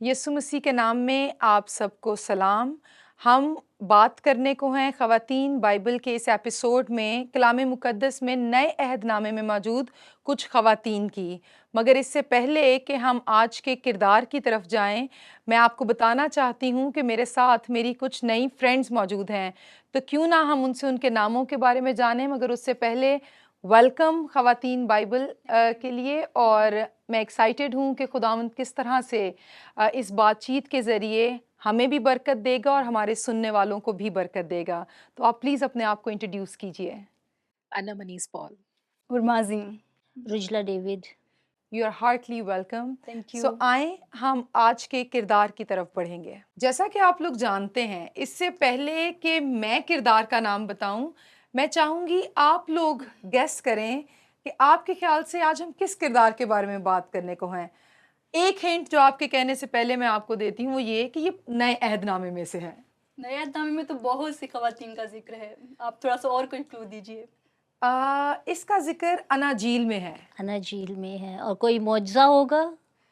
यीशु मसीह के नाम में आप सबको सलाम। हम बात करने को हैं ख़वातीन बाइबल के इस एपिसोड में कलाम मुक़द्दस में नए अहदनामे में मौजूद कुछ ख़वातीन की। मगर इससे पहले कि हम आज के किरदार की तरफ जाएं, मैं आपको बताना चाहती हूं कि मेरे साथ मेरी कुछ नई फ्रेंड्स मौजूद हैं, तो क्यों ना हम उनसे उनके नामों के बारे में जानें। मगर उससे पहले वेलकम ख़वातीन बाइबल के लिए। और मैं एक्साइटेड हूँ कि खुदावंद किस तरह से इस बातचीत के ज़रिए हमें भी बरकत देगा और हमारे सुनने वालों को भी बरकत देगा। तो आप प्लीज़ अपने आप को इंट्रोड्यूस कीजिए। Anna Maniz Paul. उर्माजी। रुजला David. You are heartly welcome. Thank you. So आए हम आज के किरदार की तरफ बढ़ेंगे। जैसा कि आप लोग जानते हैं, इससे पहले कि मैं किरदार का नाम बताऊं, मैं चाहूँगी आप लोग गेस करें कि आपके ख्याल से आज हम किस किरदार के बारे में बात करने को हैं। एक हिंट जो आपके कहने से पहले मैं आपको देती हूँ वो ये कि ये नए अहदनामे में से है। नए अहदनामे में तो बहुत सी खवातीन का जिक्र है, आप थोड़ा सा और कोई क्लू दीजिए। इसका जिक्र अनाजील में है। अनाजील में है और कोई मौजज़ा होगा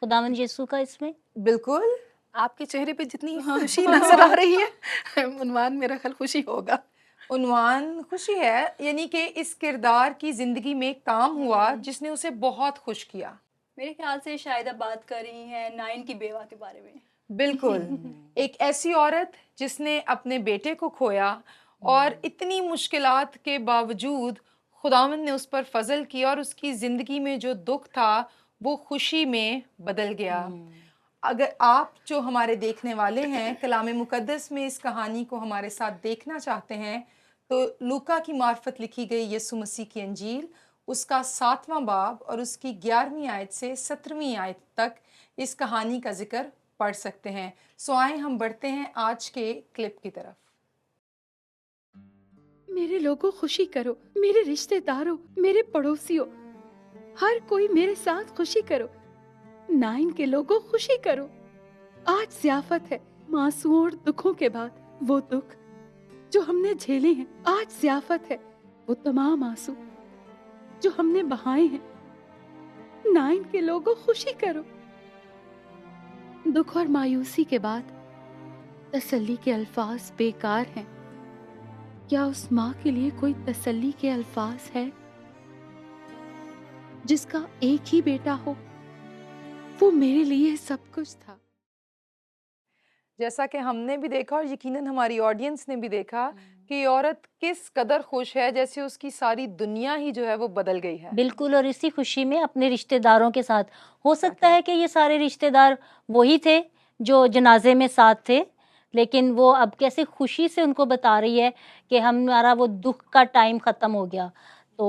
खुदावंद यीशु का इसमें। बिल्कुल। आपके चेहरे पे जितनी खुशी नजर आ रही है उन्वान मेरा ख्याल खुशी होगा। उन्वान खुशी है, यानी कि इस किरदार की जिंदगी में काम हुआ जिसने उसे बहुत खुश किया। मेरे ख्याल से शायद आप बात कर रही हैं नाइन की बेवा के बारे में। बिल्कुल। एक ऐसी औरत जिसने अपने बेटे को खोया और इतनी मुश्किलात के बावजूद खुदावंद ने उस पर फजल किया और उसकी ज़िंदगी में जो दुख था वो खुशी में बदल गया। अगर आप जो हमारे देखने वाले हैं कलाम मुक़द्दस में इस कहानी को हमारे साथ देखना चाहते हैं, तो लूका की मार्फत लिखी गई यीशु मसीह की अंजील उसका 7वां बाब और उसकी 11वीं आयत से 17वीं आयत तक इस कहानी का जिक्र पढ़ सकते हैं। सो आए हम बढ़ते हैं आज के क्लिप की तरफ। मेरे लोगों खुशी करो, मेरे रिश्तेदारों, मेरे पड़ोसियों, हर कोई मेरे साथ खुशी करो। नाइन के लोगों खुशी करो। आज ज़ियाफत है, मासूओं और दुखों के बाद वो दुख जो हमने झेले हैं। आज ज़ियाफत है, वो तमाम आंसू जो हमने बहाए हैं। नाइन के लोगों खुशी करो। दुख और मायूसी के बाद तसल्ली के अल्फाज बेकार हैं। क्या उस माँ के लिए कोई तसल्ली के अल्फाज है जिसका एक ही बेटा हो? वो मेरे लिए सब कुछ था। जैसा कि हमने भी देखा और यकीनन हमारी ऑडियंस ने भी देखा कि ये औरत किस कदर खुश है, जैसे उसकी सारी दुनिया ही जो है वो बदल गई है। बिल्कुल। और इसी खुशी में अपने रिश्तेदारों के साथ, हो सकता है कि ये सारे रिश्तेदार वही थे जो जनाजे में साथ थे, लेकिन वो अब कैसे खुशी से उनको बता रही है कि हमारा वो दुख का टाइम ख़त्म हो गया। तो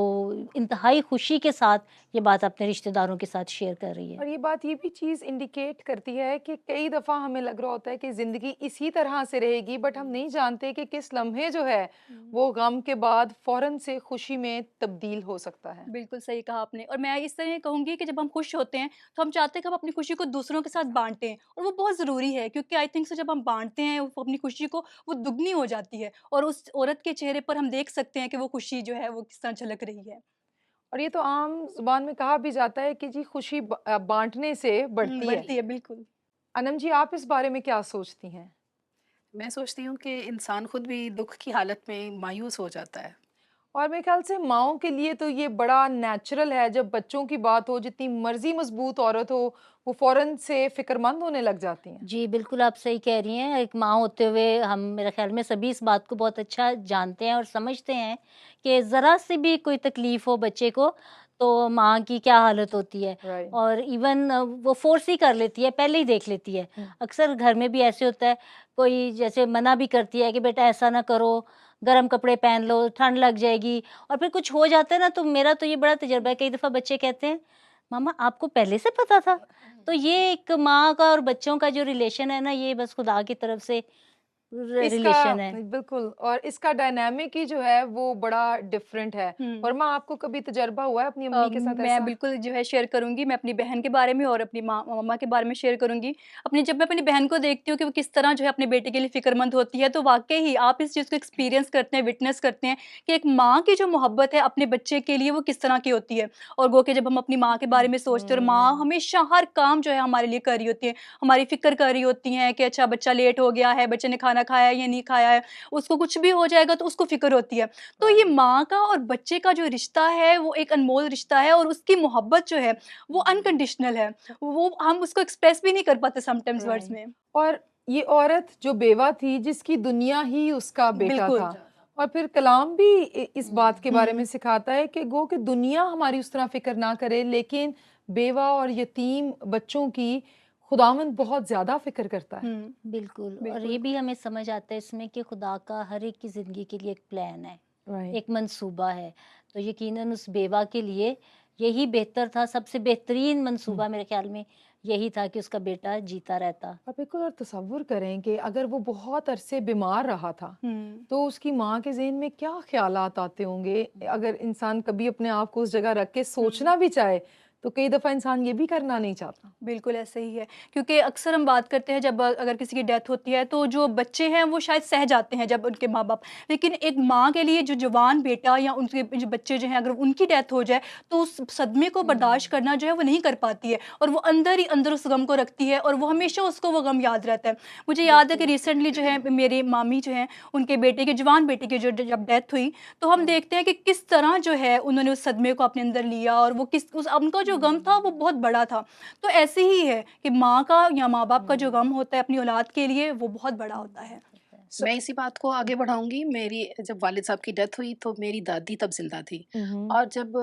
इंतहाई खुशी के साथ ये बात अपने रिश्तेदारों के साथ शेयर कर रही है। और ये बात ये भी चीज़ इंडिकेट करती है कि कई दफ़ा हमें लग रहा होता है कि ज़िंदगी इसी तरह से रहेगी, बट हम नहीं जानते कि किस लम्हे जो है वो गम के बाद फ़ौरन से खुशी में तब्दील हो सकता है। बिल्कुल सही कहा आपने। और मैं इस तरह कहूँगी कि जब हम खुश होते हैं तो हम चाहते हैं कि हम अपनी खुशी को दूसरों के साथ बांटें, और वो बहुत ज़रूरी है, क्योंकि आई थिंक सो जब हम बांटते हैं वो अपनी खुशी को, वो दुगनी हो जाती है, और उस औरत के चेहरे पर हम देख सकते हैं कि वो खुशी जो है वो किस तरह झलक रही है। और ये तो आम ज़ुबान में कहा भी जाता है कि जी खुशी बाँटने से बढ़ती है। बढ़ती है, बिल्कुल। अनम जी, आप इस बारे में क्या सोचती हैं? मैं सोचती हूँ कि इंसान खुद भी दुख की हालत में मायूस हो जाता है। और मेरे ख्याल से माँओं के लिए तो ये बड़ा नेचुरल है, जब बच्चों की बात हो, जितनी मर्ज़ी मज़बूत औरत हो, वो फ़ौरन से फ़िक्रमंद होने लग जाती हैं। जी, बिल्कुल आप सही कह रही हैं। एक माँ होते हुए हम, मेरे ख़्याल में सभी इस बात को बहुत अच्छा जानते हैं और समझते हैं कि ज़रा सी भी कोई तकलीफ़ हो बच्चे को, तो माँ की क्या हालत होती है। राइट। और इवन वो फ़ोर्स ही कर लेती है, पहले ही देख लेती है। अक्सर घर में भी ऐसे होता है, कोई जैसे मना भी करती है कि बेटा ऐसा ना करो, गर्म कपड़े पहन लो, ठंड लग जाएगी, और फिर कुछ हो जाता है ना, तो मेरा तो ये बड़ा तजुर्बा है, कई दफ़ा बच्चे कहते हैं, मामा आपको पहले से पता था? तो ये एक माँ का और बच्चों का जो रिलेशन है ना, ये बस खुदा की तरफ से रिलेशन है। बिल्कुल, और इसका डायनामिक ही जो है वो बड़ा डिफरेंट है। और माँ, आपको कभी तजर्बा हुआ है अपनी अम्मी के साथ मैं ऐसा? बिल्कुल जो है शेयर करूँगी, मैं अपनी बहन के बारे में और अपनी मम्मा के बारे में शेयर करूँगी। जब मैं अपनी बहन को देखती हूँ कि वो किस तरह जो है अपने बेटे के लिए फ़िक्रमंद होती है, तो वाक़ई ही आप इस चीज़ को एक्सपीरियंस करते हैं, विटनेस करते हैं कि एक माँ की जो मोहब्बत है अपने बच्चे के लिए वो किस तरह की होती है। और गो के जब हम अपनी माँ के बारे में सोचते हैं और माँ हमेशा हर काम जो है हमारे लिए कर रही होती है, हमारी फ़िक्र कर रही होती हैं कि अच्छा बच्चा लेट हो गया है, बच्चे ने खाना खाया है या नहीं खाया है, उसको कुछ भी हो जाएगा तो उसको फ़िक्र होती है। तो ये माँ का और बच्चे का जो रिश्ता है वो एक अनमोल रिश्ता है और उसकी मोहब्बत जो है वो अनकंडीशनल है। वो हम उसको एक्सप्रेस भी नहीं कर पाते समटाइम्स वर्ड्स राइट। में। और ये औरत जो बेवा थी, जिसकी दुनिया ही उसका बेटा बिल्कुल। था, और फिर कलाम भी इस बात के बारे में हुँ। सिखाता है कि गो कि दुनिया हमारी उस तरह फिक्र ना करे, लेकिन बेवा और यतीम बच्चों की खुदावंद बहुत ज्यादा फिक्र करता है। हुँ, बिल्कुल, और ये बिल्कुल। भी हमें समझ आता है इसमें कि खुदा का हर एक की ज़िंदगी के लिए एक प्लान है, राइट। एक मंसूबा है। तो यकीनन उस बेवा के लिए यही बेहतर था, सबसे बेहतरीन मंसूबा मेरे ख़्याल में यही था कि उसका बेटा जीता रहता। और बिल्कुल, और तसव्वुर करें कि अगर वो बहुत अरसे बीमार रहा था, हुँ। तो उसकी माँ के ज़हन में क्या ख़्यालात आते होंगे। अगर इंसान कभी अपने आप को उस जगह रख के सोचना भी चाहे, तो कई दफ़ा इंसान ये भी करना नहीं चाहता। बिल्कुल ऐसे ही है, क्योंकि अक्सर हम बात करते हैं जब अगर किसी की डेथ होती है तो जो बच्चे हैं वो शायद सह जाते हैं जब उनके माँ-बाप, लेकिन एक माँ के लिए जो जवान बेटा या उनके जो बच्चे जो हैं अगर उनकी डेथ हो जाए तो उस सदमे को बर्दाश्त करना जो है वो नहीं कर पाती है और वो अंदर ही अंदर उस गम को रखती है और वो हमेशा उसको वो गम याद रहता है। मुझे याद है कि रिसेंटली जो है मेरी मामी जो हैं उनके बेटे के जवान बेटे की जो जब डेथ हुई, तो हम देखते हैं कि किस तरह जो है उन्होंने उस सदमे को अपने अंदर लिया और वो किस उस उनका जो गम था वो बहुत बड़ा था। तो ऐसे ही है कि माँ का या माँ-बाप का जो गम होता है अपनी औलाद के लिए वो बहुत बड़ा होता है। मैं इसी बात को आगे बढ़ाऊँगी। मेरी जब वालिद साहब की डेथ हुई तो मेरी दादी तब ज़िंदा थी हम्म। और जब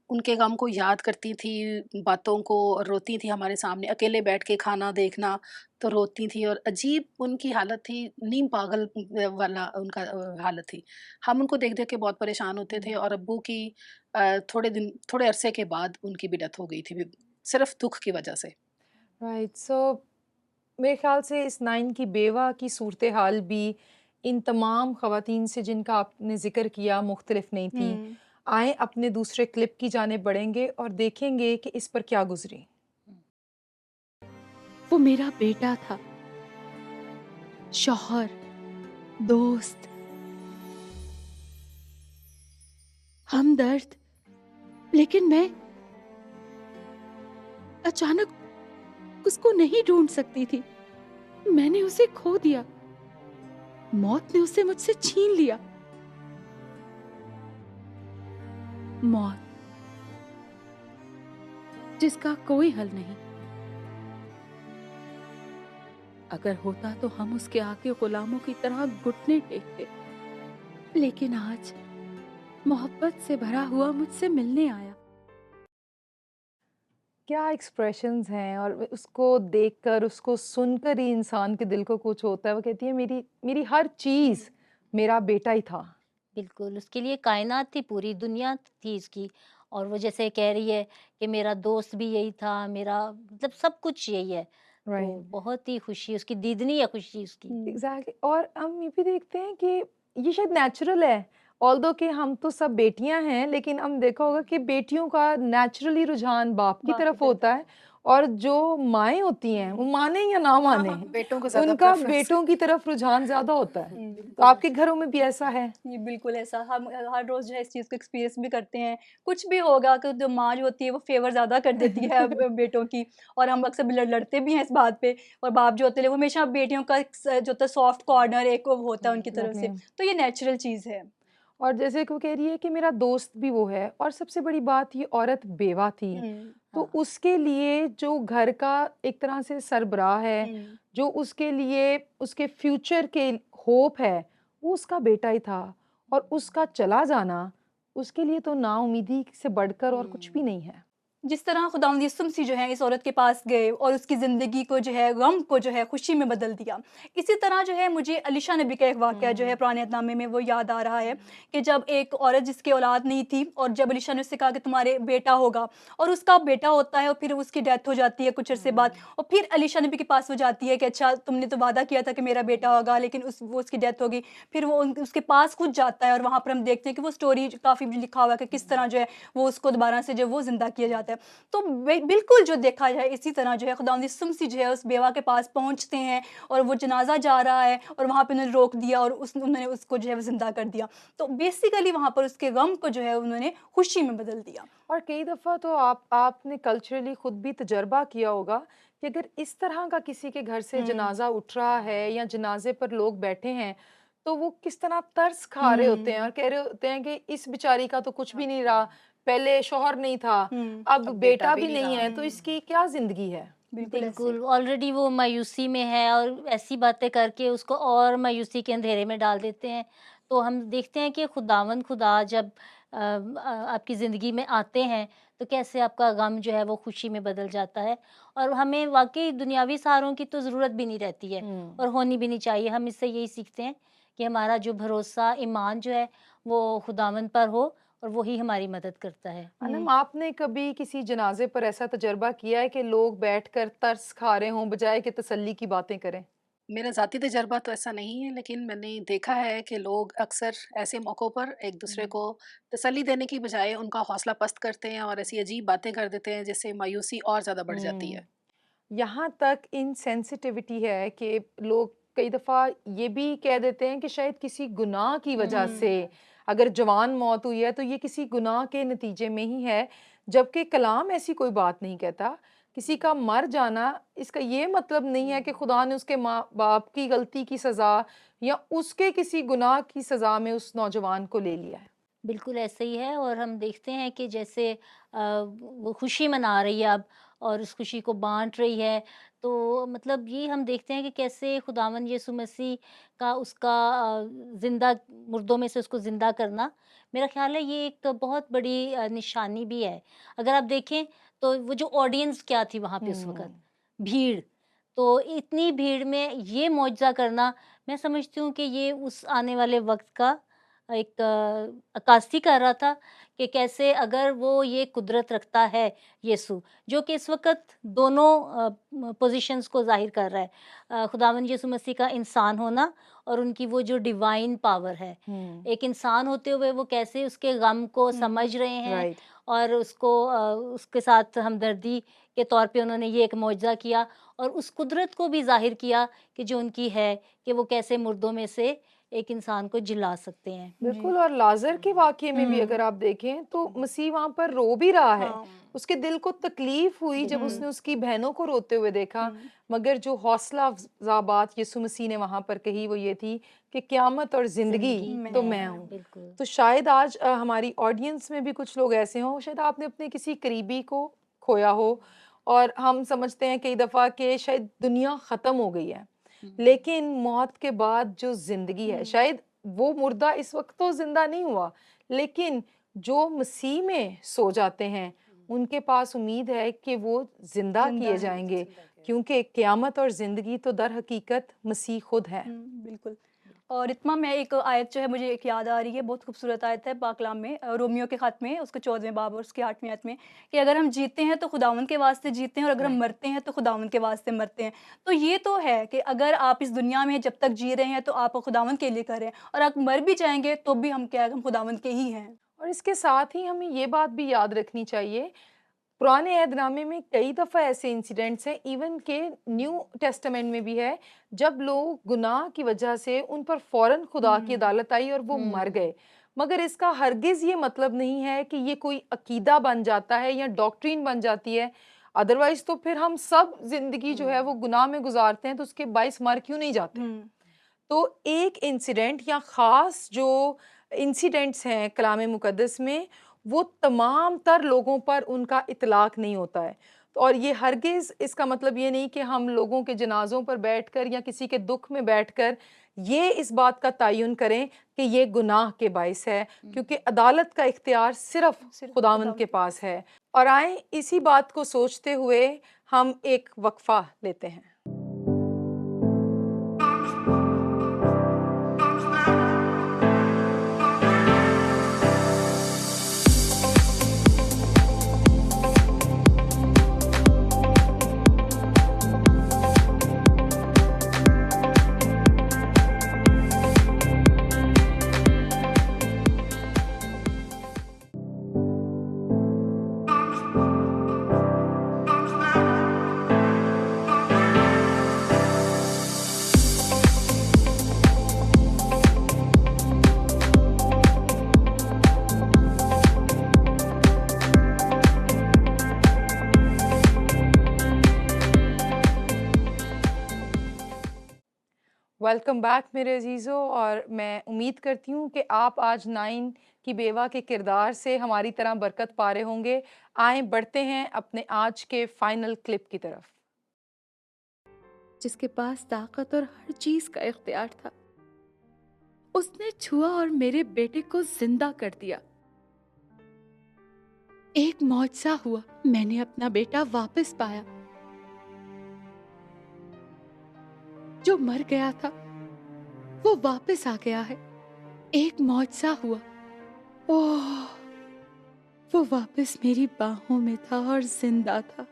उनके गम को याद करती थी, बातों को रोती थी हमारे सामने, अकेले बैठ के खाना देखना तो रोती थी और अजीब उनकी हालत थी, नीम पागल वाला उनका हालत थी। हम उनको देख-देख के बहुत परेशान होते थे और अब्बू की थोड़े अरसे के बाद उनकी भी डेथ हो गई थी, सिर्फ़ दुःख की वजह से। राइट। सो मेरे ख्याल से इस नाइन की बेवा की सूरत हाल भी इन तमाम ख़वातीन से जिनका आपने ज़िक्र किया मुख्तलिफ नहीं थी। हुँ। आए अपने दूसरे क्लिप की जाने बढ़ेंगे और देखेंगे कि इस पर क्या गुजरी। वो मेरा बेटा था, शौहर, दोस्त, हमदर्द, लेकिन मैं अचानक उसको नहीं ढूंढ सकती थी। मैंने उसे खो दिया। मौत ने उसे मुझसे छीन लिया। मौत जिसका कोई हल नहीं। अगर होता तो हम उसके आगे गुलामों की तरह घुटने टेकते, लेकिन आज मोहब्बत से भरा हुआ मुझसे मिलने आया। क्या एक्सप्रेशंस हैं, और उसको देखकर उसको सुनकर ही इंसान के दिल को कुछ होता है। वो कहती है मेरी मेरी हर चीज़ मेरा बेटा ही था। बिल्कुल, उसके लिए कायनात थी, पूरी दुनिया थी उसकी। और वो जैसे कह रही है कि मेरा दोस्त भी यही था, मेरा मतलब सब कुछ यही है। तो राइट। बहुत ही खुशी, उसकी दीदनी है खुशी उसकी। हुँ। एग्जैक्टली। और हम ये भी देखते हैं कि ये शायद नेचुरल है, ऑल्दो कि हम तो सब बेटियां हैं, लेकिन हम देखा होगा कि बेटियों का नेचुरली रुझान बाप की बाप की तरफ तरफ होता है, और जो माएँ होती हैं वो माने या ना माने, बेटों को ज़्यादा उनका प्रेफ़रेंस बेटों की तरफ रुझान ज्यादा होता है। हुँ। तो आपके घरों में भी ऐसा है? जी, बिल्कुल ऐसा हम हर रोज़ जो है इस चीज़ को एक्सपीरियंस भी करते हैं। कुछ भी होगा कि जो माँ जो होती है वो फ़ेवर ज़्यादा कर देती है बेटों की, और हम अक्सर लड़ते भी हैं इस बात पे, और बाप जो होते हैं वो हमेशा बेटियों का एक जो होता है सॉफ्ट कॉर्नर एक वो होता है उनकी तरफ से। एग्जैक्टली। तो ये नेचुरल चीज़ है। और जैसे कि वो कह रही है कि मेरा दोस्त भी वो है, और सबसे बड़ी बात ये औरत बेवा थी, हुँ, तो हाँ। उसके लिए जो घर का एक तरह से सरबराह है, हुँ, जो उसके लिए उसके फ्यूचर के होप है, वो उसका बेटा ही था। और उसका चला जाना उसके लिए तो नाउम्मीदी से बढ़कर और कुछ भी नहीं है। जिस तरह खुदावंद यीशु मसीह जो है इस औरत के पास गए और उसकी ज़िंदगी को जो है गम को जो है खुशी में बदल दिया, इसी तरह जो है मुझे अलीशा नबी का एक वाक़या जो है पुराने अहदनामे में वो याद आ रहा है कि जब एक औरत जिसकी औलाद नहीं थी और जब अलीशा ने उससे कहा कि तुम्हारे बेटा होगा और उसका बेटा होता है और फिर उसकी डेथ हो जाती है कुछ अरसे बाद, और फिर अलीशा नबी के पास वो जाती है कि अच्छा तुमने तो वादा किया था कि मेरा बेटा होगा, लेकिन वो उसकी डेथ हो गई। फिर वो उसके पास खुद जाता है और वहाँ पर हम देखते हैं कि वो स्टोरी काफ़ी लिखा हुआ है कि किस तरह जो है वो उसको दोबारा से जो वो ज़िंदा किया जाता है। तो बिल्कुल जो देखा जाए इसी तरह जो है खुदावंद यीशु मसीह जो है उस बेवा के पास पहुँचते हैं और वो जनाजा जा रहा है और वहाँ पे उन्होंने रोक दिया और उन्होंने उसको जो है वो ज़िंदा कर दिया। तो बेसिकली वहाँ पर उसके गम को जो है उन्होंने खुशी में बदल दिया। और कई दफ़ा तो आपने कल्चरली खुद भी तजर्बा किया होगा कि अगर इस तरह का किसी के घर से जनाजा उठ रहा है या जनाजे पर लोग बैठे हैं, तो वो किस तरह तरस खा रहे होते हैं और कह रहे होते हैं कि इस बेचारी का तो कुछ भी नहीं रहा, पहले शौहर नहीं था, अब बेटा भी नहीं है, तो इसकी क्या ज़िंदगी है। बिल्कुल ऑलरेडी वो मायूसी में है और ऐसी बातें करके उसको और मायूसी के अंधेरे में डाल देते हैं। तो हम देखते हैं कि खुदावंद खुदा जब आपकी ज़िंदगी में आते हैं तो कैसे आपका गम जो है वो खुशी में बदल जाता है और हमें वाकई दुनियावी सहारों की तो ज़रूरत भी नहीं रहती है और होनी भी नहीं चाहिए। हम इससे यही सीखते हैं कि हमारा जो भरोसा ईमान जो है वो खुदावंद पर हो और वही हमारी मदद करता है। अनम, आपने कभी किसी जनाजे पर ऐसा तजर्बा किया है कि लोग बैठकर तरस खा रहे हों बजाय कि तसल्ली की बातें करें? मेरा ज़ाती तजर्बा तो ऐसा नहीं है, लेकिन मैंने देखा है कि लोग अक्सर ऐसे मौक़ों पर एक दूसरे को तसल्ली देने की बजाय उनका हौसला पस्त करते हैं और ऐसी अजीब बातें कर देते हैं जिससे मायूसी और ज़्यादा बढ़ जाती है। यहाँ तक इनसेंसिटिविटी है कि लोग कई दफ़ा ये भी कह देते हैं कि शायद किसी गुनाह की वजह से अगर जवान मौत हुई है तो ये किसी गुनाह के नतीजे में ही है, जबकि कलाम ऐसी कोई बात नहीं कहता। किसी का मर जाना इसका ये मतलब नहीं है कि खुदा ने उसके माँ बाप की गलती की सज़ा या उसके किसी गुनाह की सज़ा में उस नौजवान को ले लिया है। बिल्कुल ऐसे ही है और हम देखते हैं कि जैसे वो खुशी मना रही है अब और उस खुशी को बांट रही है। तो मतलब ये हम देखते हैं कि कैसे खुदावंद यीशु मसीह का उसका ज़िंदा मुर्दों में से उसको ज़िंदा करना, मेरा ख़्याल है ये एक बहुत बड़ी निशानी भी है। अगर आप देखें तो वो जो ऑडियंस क्या थी वहाँ पे उस वक़्त, भीड़। तो इतनी भीड़ में ये मौजज़ा करना, मैं समझती हूँ कि ये उस आने वाले वक़्त का एक अक्कासी कर रहा था कि कैसे अगर वो ये कुदरत रखता है यीशु, जो कि इस वक़्त दोनों पोज़ीशंस को ज़ाहिर कर रहा है। खुदावंद यीशु मसीह का इंसान होना और उनकी वो जो डिवाइन पावर है। एक इंसान होते हुए वो कैसे उसके गम को समझ रहे हैं राइट। और उसको उसके साथ हमदर्दी के तौर पे उन्होंने ये एक मौजज़ा किया और उस कुदरत को भी ज़ाहिर किया कि जो उनकी है कि वो कैसे मुर्दों में से एक इंसान को जिला सकते हैं। बिल्कुल, और लाज़र के वाक़ये में भी अगर आप देखें तो मसीह वहाँ पर रो भी रहा है। उसके दिल को तकलीफ़ हुई जब उसने उसकी बहनों को रोते हुए देखा, मगर जो हौसला अफ़ज़ा बात यीशु मसीह ने वहाँ पर कही वो ये थी कि क़यामत और ज़िंदगी तो मैं हूँ। बिल्कुल। तो शायद आज हमारी ऑडियंस में भी कुछ लोग ऐसे हों, शायद आपने अपने किसी करीबी को खोया हो और हम समझते हैं कई दफ़ा कि शायद दुनिया ख़त्म हो गई है। लेकिन मौत के बाद जो ज़िंदगी है, शायद वो मुर्दा इस वक़्त तो ज़िंदा नहीं हुआ, लेकिन जो मसीह में सो जाते हैं, उनके पास उम्मीद है कि वो ज़िंदा किए जाएँगे, क्योंकि क़यामत और ज़िंदगी तो दर हकीकत मसीह खुद है। बिल्कुल। और इत्मा में एक आयत जो है मुझे एक याद आ रही है, बहुत खूबसूरत आयत है पाक कलाम में, रोमियो के ख़त में उसके 14वें बाब और उसकी 8वीं आयत में, कि अगर हम जीते हैं तो खुदावंद के वास्ते जीते हैं और अगर हम मरते हैं तो खुदावंद के वास्ते मरते हैं। तो ये तो है कि अगर आप इस दुनिया में जब तक जी रहे हैं तो आप खुदावंद के लिए कर रहे हैं और आप मर भी जाएँगे तो भी हम क्या है, हम खुदावंद के ही हैं। और इसके साथ ही हमें ये बात भी याद रखनी चाहिए, पुराने अहदनामे में कई दफ़ा ऐसे इंसिडेंट्स हैं, इवन के न्यू टेस्टामेंट में भी है, जब लोग गुनाह की वजह से उन पर फ़ौरन खुदा की अदालत आई और वो मर गए। मगर इसका हरगिज़ ये मतलब नहीं है कि ये कोई अकीदा बन जाता है या डॉक्ट्रिन बन जाती है। अदरवाइज़ तो फिर हम सब ज़िंदगी जो है वो गुनाह में गुज़ारते हैं, तो उसके बाइस मर क्यों नहीं जाते? तो एक इंसिडेंट या ख़ास जो इंसिडेंट्स हैं कलाम मुक़द्दस में, वो तमाम तर लोगों पर उनका इतलाक़ नहीं होता है। तो और ये हरगिज़ इसका मतलब ये नहीं कि हम लोगों के जनाज़ों पर बैठकर या किसी के दुःख में बैठकर ये इस बात का तयन करें कि ये गुनाह के बाइस है, क्योंकि अदालत का इख्तियार सिर्फ खुदावंद के पास है। और आए इसी बात को सोचते हुए हम एक वक्फा लेते हैं। वेलकम बैक मेरे अजीज़ों, और मैं उम्मीद करती हूँ कि आप आज नाइन की बेवा के किरदार से हमारी तरह बरकत पा रहे होंगे। आए बढ़ते हैं अपने आज के फाइनल क्लिप की तरफ। जिसके पास ताकत और हर चीज का इख्तियार था, उसने छुआ और मेरे बेटे को जिंदा कर दिया। एक मौजज़ा हुआ, मैंने अपना बेटा वापस पाया। जो मर गया था वो वापस आ गया है। एक मौजज़ा हुआ, ओह, वो वापस मेरी बाहों में था और जिंदा था।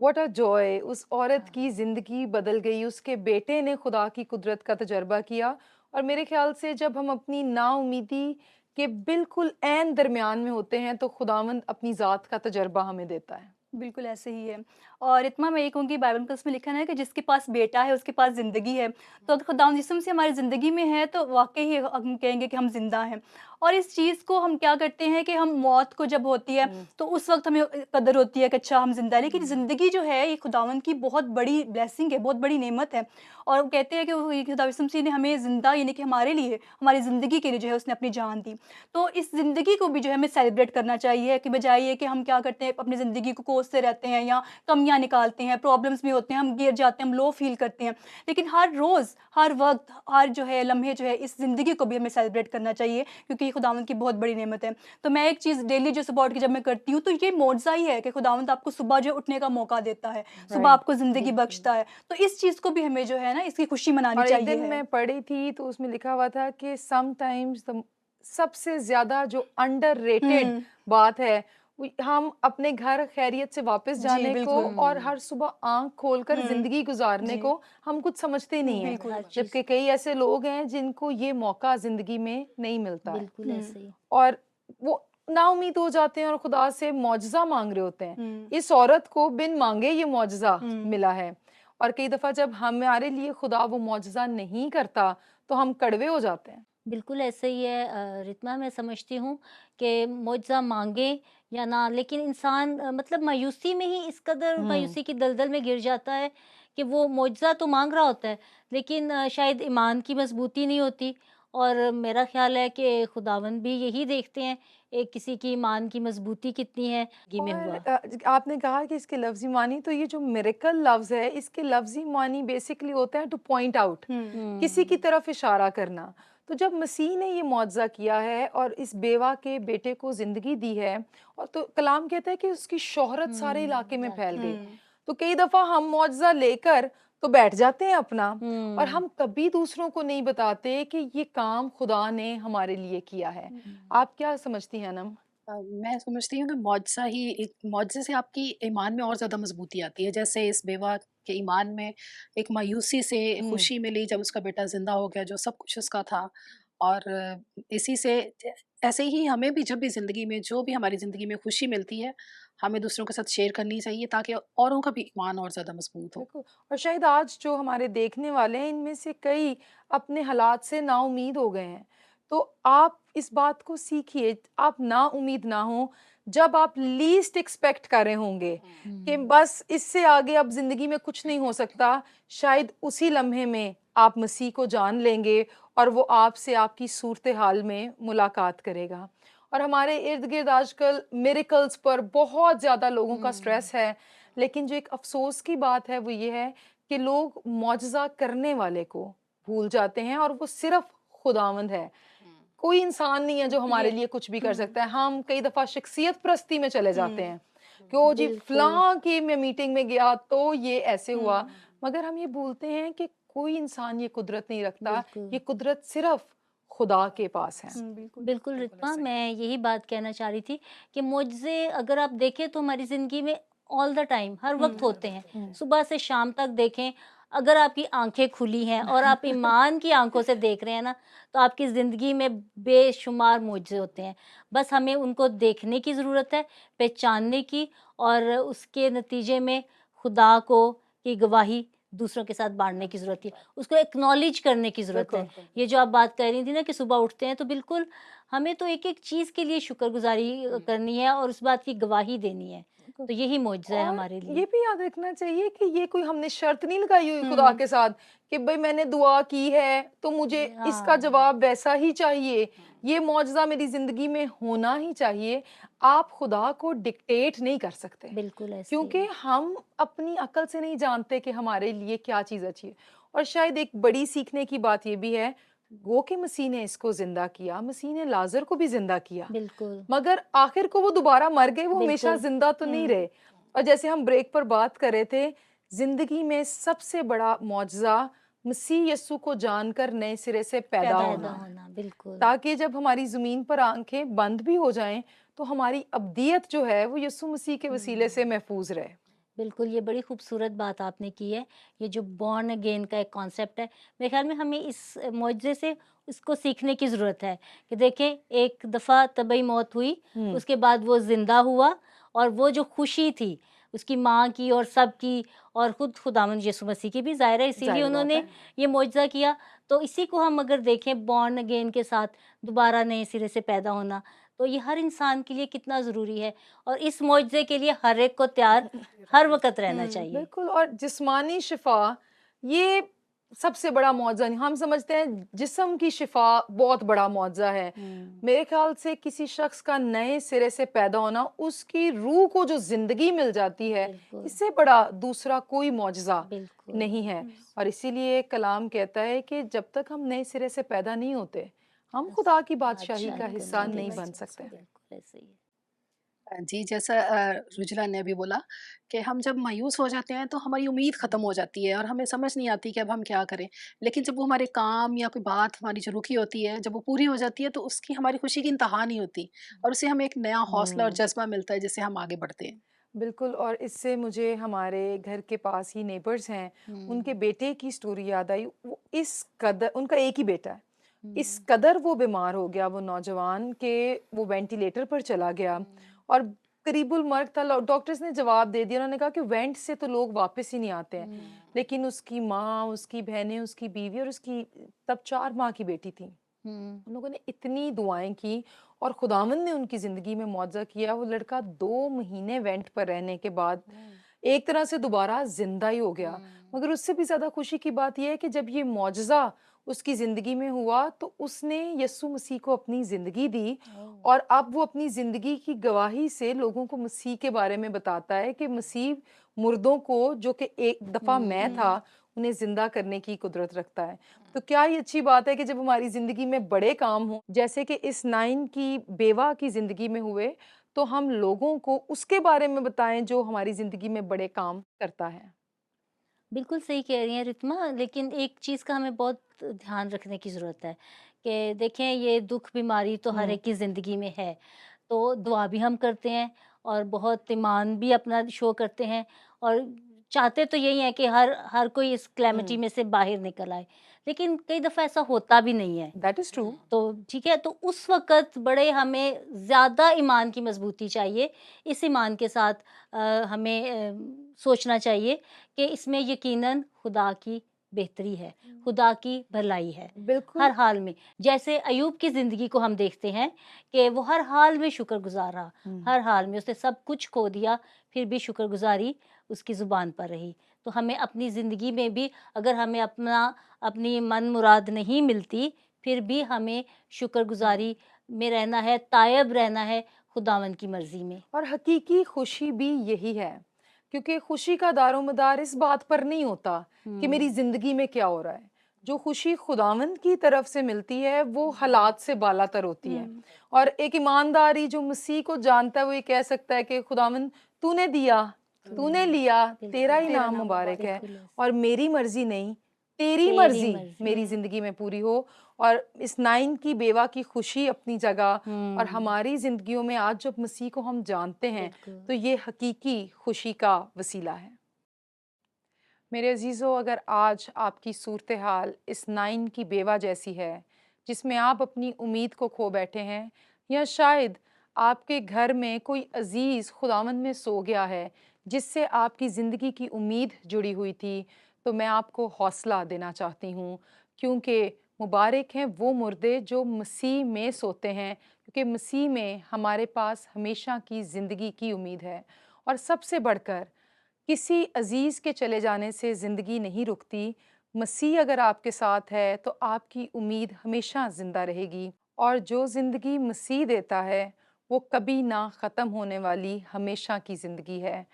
What a joy! उस औरत की ज़िंदगी बदल गई, उसके बेटे ने खुदा की कुदरत का तजर्बा किया। और मेरे ख्याल से जब हम अपनी नाउमीदी के बिल्कुल ऐन दरमियान में होते हैं तो खुदावंद अपनी ज़ात का तजर्बा हमें देता है। बिल्कुल ऐसे ही है। और इतना मैं ये कहूँगी, बाइबल में उसमें लिखा है ना कि जिसके पास बेटा है उसके पास ज़िंदगी है। तो अगर खुदावंद यीशु मसीह हमारी ज़िंदगी में है तो वाक़ई ही हम कहेंगे कि हम ज़िंदा हैं। और इस चीज़ को हम क्या करते हैं कि हम मौत को जब होती है तो उस वक़्त हमें कदर होती है कि अच्छा हम ज़िंदा हैं। लेकिन ज़िंदगी जो है ये खुदावंद की बहुत बड़ी ब्लेसिंग है, बहुत बड़ी नेमत है। और वो कहते हैं कि वो खुदा यीशु मसीह ने हमें ज़िंदा, यानी कि हमारे लिए, हमारी ज़िंदगी के लिए जो है उसने अपनी जान दी। तो इस ज़िंदगी को भी जो है हमें सेलिब्रेट करना चाहिए, कि बजाय ये कि हम क्या करते हैं अपनी ज़िंदगी को कोसते रहते हैं या कमियाँ निकालते हैं, प्रॉब्लम्स में होते हैं, हम गिर जाते हैं, हम लो फील करते हैं। लेकिन हर रोज़, हर वक़्त, हर जो है लम्हे जो है इस ज़िंदगी को भी हमें सेलिब्रेट करना चाहिए, क्योंकि ये खुदावंद की बहुत बड़ी नेमत है। तो मैं एक चीज़ डेली जो सुबह उठ के जब मैं करती हूँ तो ये मौजज़ा ही है कि खुदावंद आपको सुबह जो है उठने का मौका देता है, सुबह आपको ज़िंदगी बख्शता है। तो इस चीज़ को भी हमें जो है ना इसकी खुशी मनानी और एक चाहिए दिन है। मैं पढ़ी थी तो उसमें लिखा हुआ था कि समटाइम्स सबसे ज्यादा जो अंडररेटेड हुँ। बात है हम अपने घर खैरियत से वापस जी, जाने को बिल्कुल। और हर सुबह आंख खोलकर हुँ। जिंदगी गुजारने जी। को हम कुछ समझते नहीं हैं, बिल्कुल। हर चीज़ जबकि कई ऐसे लोग हैं जिनको ये मौका जिंदगी में नहीं मिलता है बिल्कुल हुँ। ऐसे ही। और वो नाउम्मीद हो जाते हैं और खुदा से मुआजिज़ा मांग रहे होते हैं। हुँ। इस औरत को बिन मांगे ये मुआजिज़ा हुँ। मिला है। और कई दफ़ा जब हमारे लिए खुदा वो मुआजिज़ा नहीं करता तो हम कड़वे हो जाते हैं। बिल्कुल ऐसे ही है रितमा, मैं समझती हूँ कि मुआवज़ा माँगे या ना, लेकिन इंसान मतलब मायूसी में ही इस कदर मायूसी की दलदल में गिर जाता है कि वो मुआवज़ा तो माँग रहा होता है, लेकिन शायद ईमान की मज़बूती नहीं होती। और मेरा ख़्याल है कि खुदावंद भी यही देखते हैं एक किसी की ईमान की मज़बूती कितनी है, में और हुआ। आपने कहा कि इसके लफ्ज़ी मानी, तो ये जो मिरेकल लफ्ज़ है इसके लफ्ज़ी मानी बेसिकली होता है टू पॉइंट आउट, हुँ। किसी की तरफ इशारा करना। तो जब मसीह ने ये मुआवज़ा किया है और इस बेवा के बेटे को ज़िंदगी दी है, और तो कलाम कहता है कि उसकी शोहरत सारे इलाके में फैल गई। हुँ। तो कई दफ़ा हम मुआवज़ा लेकर तो बैठ जाते हैं अपना, और हुँ। हम कभी दूसरों को नहीं बताते कि ये काम खुदा ने हमारे लिए किया है। आप क्या समझती हैं अनम? मैं समझती हूँ कि मुआवज़ा ही, एक मुआवज़े से आपकी ईमान में और ज़्यादा मज़बूती आती है। जैसे इस बेवा के ईमान में एक मायूसी से हुँ। खुशी मिली जब उसका बेटा ज़िंदा हो गया, जो सब कुछ उसका था। और इसी से ऐसे ही हमें भी जब भी ज़िंदगी में, जो भी हमारी ज़िंदगी में खुशी मिलती है, हमें दूसरों के साथ शेयर करनी चाहिए, ताकि औरों का भी ईमान और ज़्यादा मज़बूत हो। बिल्कुल। और शायद आज जो हमारे देखने वाले हैं इनमें से कई अपने हालात से नाउम्मीद हो गए हैं। तो आप इस बात को सीखिए, आप नाउम्मीद ना हो जब आप लीस्ट एक्सपेक्ट कर रहे होंगे कि हुँ। बस इससे आगे अब ज़िंदगी में कुछ नहीं हो सकता। शायद उसी लम्हे में आप मसीह को जान लेंगे और वो आपसे आपकी सूरत हाल में मुलाकात करेगा। और हमारे इर्द-गिर्द आजकल मिरेकल्स पर बहुत ज़्यादा लोगों का स्ट्रेस है। लेकिन जो एक अफ़सोस की बात है वो ये है कि लोग मौजज़ा करने वाले को भूल जाते हैं और वो सिर्फ खुदावंद है। कोई इंसान नहीं है जो हमारे लिए कुछ भी कर सकता है। हम कई दफ़ा शख्सियत परस्ती में चले जाते हैं कि ओ जी बिल्कुल। फलां की मैं मीटिंग में गया तो ये ऐसे हुआ, हुँ। मगर हम ये भूलते हैं कि कोई इंसान ये कुदरत नहीं रखता, बिल्कुल। ये कुदरत सिर्फ खुदा के पास है। बिल्कुल। बिल्कुल रितमा, मैं यही बात कहना चाह रही थी कि मुझसे अगर आप देखें तो हमारी ज़िंदगी में ऑल द टाइम हर वक्त होते हैं। हुँ। सुबह से शाम तक देखें, अगर आपकी आंखें खुली हैं और आप ईमान की आंखों से देख रहे हैं ना, तो आपकी ज़िंदगी में बेशुमार मुआज़े होते हैं। बस हमें उनको देखने की ज़रूरत है, पहचानने की, और उसके नतीजे में खुदा को की गवाही दूसरों के साथ बाँटने की ज़रूरत है। उसको एक्नॉलेज करने की ज़रूरत है। ये जो आप बात कह रही थी ना कि सुबह उठते हैं तो बिल्कुल हमें तो एक-एक चीज़ के लिए शुक्रगुज़ारी करनी है और उस बात की गवाही देनी है। तो यही मुआज़ा है और हमारे ये लिए। भी याद रखना चाहिए कि ये कोई हमने शर्त नहीं लगाई हुई खुदा के साथ कि भाई मैंने दुआ की है तो मुझे इसका हाँ, जवाब वैसा ही चाहिए, ये मौजज़ा मेरी ज़िंदगी में होना ही चाहिए। आप खुदा को डिक्टेट नहीं कर सकते, बिल्कुल ऐसे ही क्योंकि है। हम अपनी अकल से नहीं जानते कि हमारे लिए क्या चीज़ अच्छी है। और शायद एक बड़ी सीखने की बात ये भी है, गो के मसीह ने इसको ज़िंदा किया, मसीह ने लाज़र को भी ज़िंदा किया, बिल्कुल, मगर आखिर को वो दोबारा मर गए, वो हमेशा बिल्कुल। ज़िंदा तो नहीं रहे। और जैसे हम ब्रेक पर बात कर रहे थे, ज़िंदगी में सबसे बड़ा मौजज़ा मसीह यस्सु को जानकर नए सिरे से पैदा पैदा पैदा होना, होना, बिल्कुल। ताकि जब हमारी ज़मीन पर आँखें बंद भी हो जाएँ, तो हमारी अब्दियत जो है वो यस्सु मसीह के वसीले से महफूज़ रहे। बिल्कुल, ये बड़ी खूबसूरत बात आपने की है। ये जो बॉर्न अगेन का एक कॉन्सेप्ट है, मेरे ख़्याल में हमें इस मुआज़े से इसको सीखने की ज़रूरत है कि देखें, एक दफ़ा तबई मौत हुई, उसके बाद वो ज़िंदा हुआ, और वो जो खुशी थी, उसकी माँ की और सबकी, और ख़ुद खुदावंद यीशु मसीह की भी, ज़ाहिर है इसीलिए ज़ाहिर बात उन्होंने है। ये मुआज़ा किया। तो इसी को हम अगर देखें, बॉर्न अगेन के साथ दोबारा नए सिरे से पैदा होना, तो ये हर इंसान के लिए कितना ज़रूरी है, और इस मुआज़े के लिए हर एक को तैयार हर वक़्त रहना चाहिए। बिल्कुल। और जिस्मानी शिफा ये सबसे बड़ा मुआवजा नहीं, हम समझते हैं जिस्म की शिफा बहुत बड़ा मुआवजा है। मेरे ख्याल से किसी शख्स का नए सिरे से पैदा होना, उसकी रूह को जो जिंदगी मिल जाती है, बिल्कुल, इससे बड़ा दूसरा कोई मुआवजा बिल्कुल। नहीं है। और इसीलिए कलाम कहता है कि जब तक हम नए सिरे से पैदा नहीं होते, हम खुदा की बादशाही का बादशाही को हिस्सा नहीं नहीं ले बन सकते, सकते। बिल्कुल ऐसे ही है। जी, जैसा रुजला ने अभी बोला कि हम जब मायूस हो जाते हैं तो हमारी उम्मीद ख़त्म हो जाती है और हमें समझ नहीं आती कि अब हम क्या करें। लेकिन जब वो हमारे काम या कोई बात हमारी जो रुकी होती है, जब वो पूरी हो जाती है तो उसकी हमारी खुशी की इंतहा नहीं होती और उससे हमें एक नया हौसला और हम्म जज़्बा मिलता है जिससे हम आगे बढ़ते हैं। बिल्कुल। और इससे मुझे हमारे घर के पास ही नेबर्स हैं, उनके हुँ, बेटे की स्टोरी याद आई। वो इस कदर, उनका एक ही बेटा है, इस हुँ, कदर वो बीमार हो गया वो नौजवान के वो वेंटिलेटर पर चला गया हुँ, और करीबुल मर्ग था। डॉक्टर्स ने जवाब दे दिया, उन्होंने कहा कि वेंट से तो लोग वापस ही नहीं आते हैं। हुँ, लेकिन उसकी माँ, उसकी बहनें, उसकी बीवी और उसकी तब 4 माह की बेटी थी, हुँ, उन लोगों ने इतनी दुआएं की और खुदावंद ने उनकी ज़िंदगी में मुआवज़ा किया। वो लड़का 2 महीने वेंट पर रहने के बाद हुँ, एक तरह से दोबारा ज़िंदा ही हो गया। हुँ, मगर उससे भी ज़्यादा खुशी की बात ये है कि जब ये मुआजिज़ा उसकी ज़िंदगी में हुआ, तो उसने यीशु मसीह को अपनी ज़िंदगी दी ओह! और अब वो अपनी ज़िंदगी की गवाही से लोगों को मसीह के बारे में बताता है कि मसीह मुर्दों को, जो कि एक दफ़ा मैं हुँ, था, उन्हें ज़िंदा करने की कुदरत रखता है। तो क्या ही अच्छी बात है कि जब हमारी ज़िंदगी में बड़े काम हों, जैसे कि इस नाइन की बेवा की ज़िंदगी में हुए, तो हम लोगों को उसके बारे में बताएँ जो हमारी ज़िंदगी में बड़े काम करता है। बिल्कुल सही कह रही हैं रितमा, लेकिन एक चीज़ का हमें बहुत ध्यान रखने की ज़रूरत है कि देखें, ये दुःख बीमारी तो हर हुँ, एक की ज़िंदगी में है। तो दुआ भी हम करते हैं और बहुत ईमान भी अपना शो करते हैं, और चाहते तो यही है कि हर हर कोई इस कैलेमिटी हुँ, में से बाहर निकल आए। लेकिन कई दफ़ा ऐसा होता भी नहीं है। That is true. तो ठीक है, तो उस वक़्त बड़े हमें ज़्यादा ईमान की मज़बूती चाहिए। इस ईमान के साथ हमें सोचना चाहिए कि इसमें यकीनन खुदा की बेहतरी है, खुदा की भलाई है, बिल्कुल। हर हाल में। जैसे अय्यूब की ज़िंदगी को हम देखते हैं कि वो हर हाल में शुक्रगुज़ार रहा, हुँ, हर हाल में उसने सब कुछ खो दिया, फिर भी शुक्रगुज़ारी उसकी ज़ुबान पर रही। तो हमें अपनी ज़िंदगी में भी, अगर हमें अपनी मन मुराद नहीं मिलती, फिर भी हमें शुक्रगुज़ारी में रहना है, तायब रहना है खुदावंद की मर्ज़ी में। और हकीकी खुशी भी यही है। क्योंकि खुशी का दारोमदार इस बात पर नहीं होता कि मेरी ज़िंदगी में क्या हो रहा है। जो खुशी खुदावंद की तरफ से मिलती है वो हालात से बालातर होती है। और एक ईमानदारी जो मसीह को जानता है वो ये कह सकता है कि खुदावंद तूने दिया, तूने लिया, तेरा ही नाम मुबारक है, और मेरी मर्जी नहीं तेरी मर्जी मेरी जिंदगी में पूरी हो। और इस नाइन की बेवा की खुशी अपनी जगह, और हमारी जिंदगियों में आज जब मसीह को हम जानते हैं तो ये हकीकी खुशी का वसीला है। मेरे अजीज़ों, अगर आज आपकी सूरत हाल इस नाइन की बेवा जैसी है जिसमें आप अपनी उम्मीद को खो बैठे हैं, या शायद आपके घर में कोई अजीज़ खुदावंद में सो गया है जिससे आपकी ज़िंदगी की उम्मीद जुड़ी हुई थी, तो मैं आपको हौसला देना चाहती हूँ, क्योंकि मुबारक हैं वो मुर्दे जो मसीह में सोते हैं, क्योंकि मसीह में हमारे पास हमेशा की ज़िंदगी की उम्मीद है। और सबसे बढ़कर किसी अजीज़ के चले जाने से ज़िंदगी नहीं रुकती। मसीह अगर आपके साथ है तो आपकी उम्मीद हमेशा ज़िंदा रहेगी, और जो ज़िंदगी मसीह देता है वो कभी ना ख़त्म होने वाली हमेशा की ज़िंदगी है।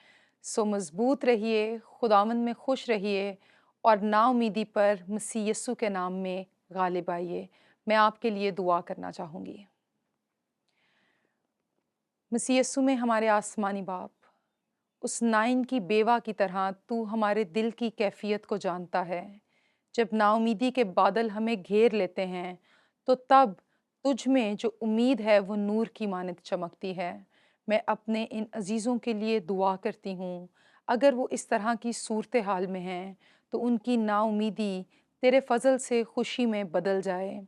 सो मज़बूत रहिए, खुदावंद में खुश रहिए, और नाउमीदी पर मसीह यस्सु के नाम में गालिब आइए। मैं आपके लिए दुआ करना चाहूँगी। मसीह यस्सु में हमारे आसमानी बाप, उस नाइन की बेवा की तरह तू हमारे दिल की कैफियत को जानता है। जब नाउमीदी के बादल हमें घेर लेते हैं तो तब तुझ में जो उम्मीद है वो नूर की मानद चमकती है। मैं अपने इन अजीज़ों के लिए दुआ करती हूँ, अगर वो इस तरह की सूरत हाल में हैं तो उनकी नाउमीदी तेरे फजल से खुशी में बदल जाए,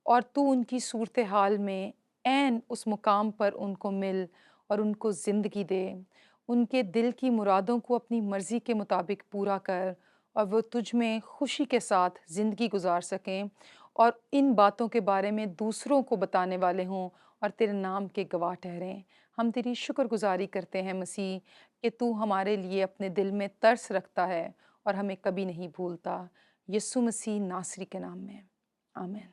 और तू उनकी सूरत हाल में ऐन उस मुकाम पर उनको मिल और उनको ज़िंदगी दे। उनके दिल की मुरादों को अपनी मर्ज़ी के मुताबिक पूरा कर, और वो तुझ में खुशी के साथ ज़िंदगी गुजार सकें, और इन बातों के बारे में दूसरों को बताने वाले हों और तेरे नाम के गवाह ठहरें। हम तेरी शुक्रगुजारी करते हैं मसीह कि तू हमारे लिए अपने दिल में तरस रखता है और हमें कभी नहीं भूलता। यीशु मसीह नासरी के नाम में, आमीन।